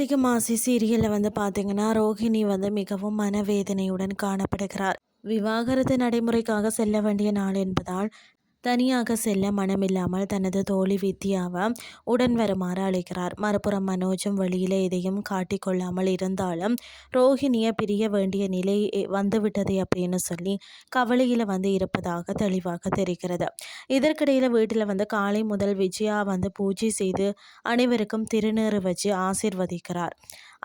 சிறகடிக்க மாசி சீரியலில் பார்த்தீங்கன்னா ரோஹிணி மிகவும் மனவேதனையுடன் காணப்படுகிறார். விவாகரத்து நடைமுறைக்காக செல்ல வேண்டிய நாள் என்பதால் தனியாக செல்ல மனமில்லாமல் தனது தோழி வித்யாவை உடன் வருமாறு அழைக்கிறார். மறுபுறம் மனோஜும் வழியில் எதையும் காட்டிக்கொள்ளாமல் இருந்தாலும் ரோஹிணியை பிரிய வேண்டிய நிலை வந்துவிட்டது அப்படின்னு சொல்லி கவலையில் இருப்பதாக தெளிவாக தெரிகிறது. இதற்கிடையில் வீட்டில் காலை முதல் விஜயா பூஜை செய்து அனைவருக்கும் திருநீறு வச்சு ஆசிர்வதிக்கிறார்.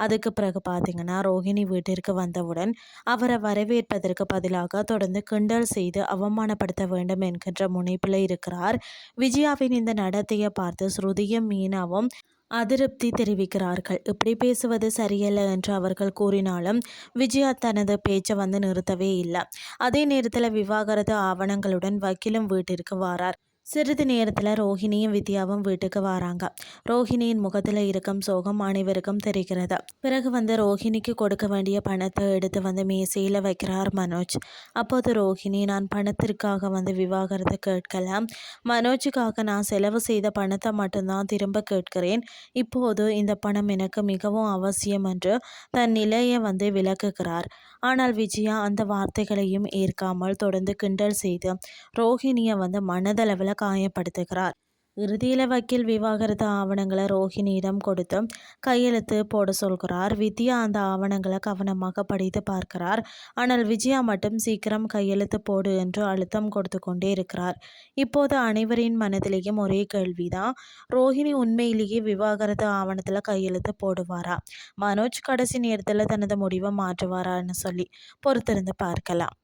அதுக்கு பிறகு பார்த்தீங்கன்னா ரோஹிணி வீட்டிற்கு வந்தவுடன் அவரை வரவேற்பதற்கு பதிலாக தொடர்ந்து கிண்டல் செய்து அவமானப்படுத்த வேண்டும் என்கின்ற முனைப்பில் இருக்கிறார். விஜயாவின் இந்த நடத்தையை பார்த்து ஸ்ருதியும் மீனாவும் அதிருப்தி தெரிவிக்கிறார்கள். இப்படி பேசுவது சரியல்ல என்று அவர்கள் கூறினாலும் விஜயா தனது பேச்சை நிறுத்தவே இல்லை. அதே நேரத்தில் விவாகரத்து ஆவணங்களுடன் வக்கீலும் வீட்டிற்கு வாரார். சிறிது நேரத்தில் ரோஹிணியும் வித்யாவும் வீட்டுக்கு வராங்க. ரோஹிணியின் முகத்தில் இருக்கும் சோகம் அனைவருக்கும் தெரிகிறது. பிறகு ரோஹிணிக்கு கொடுக்க வேண்டிய பணத்தை எடுத்து மேசையில் வைக்கிறார் மனோஜ். அப்போது ரோஹிணி, நான் பணத்திற்காக விவாகரத்து கேட்கலாம், மனோஜுக்காக நான் செலவு செய்த பணத்தை மட்டும்தான் திரும்ப கேட்கிறேன். இப்போது இந்த பணம் எனக்கு மிகவும் அவசியம் என்று தன் நிலையை விளக்குகிறார். ஆனால் விஜயா அந்த வார்த்தைகளையும் ஏற்காமல் தொடர்ந்து கிண்டல் செய்து ரோஹிணியை மனதளவில் காயப்படுத்துகிறார். இறுதியில் வக்கீல் விவாகரத்து ஆவணங்களை ரோஹிணியிடம் கொடுத்து கையெழுத்து போட சொல்கிறார். வித்யா அந்த ஆவணங்களை கவனமாக படித்து பார்க்கிறார். ஆனால் விஜயா மட்டும் சீக்கிரம் கையெழுத்து போடு என்று அழுத்தம் கொடுத்து கொண்டே இருக்கிறார். இப்போது அனைவரின் மனதிலேயும் ஒரே கேள்விதான், ரோஹிணி உண்மையிலேயே விவாகரத்து ஆவணத்தில் கையெழுத்து போடுவாரா, மனோஜ் கடைசி நேரத்தில் தனது முடிவை மாற்றுவாரான்னு சொல்லி பொறுத்திருந்து பார்க்கலாம்.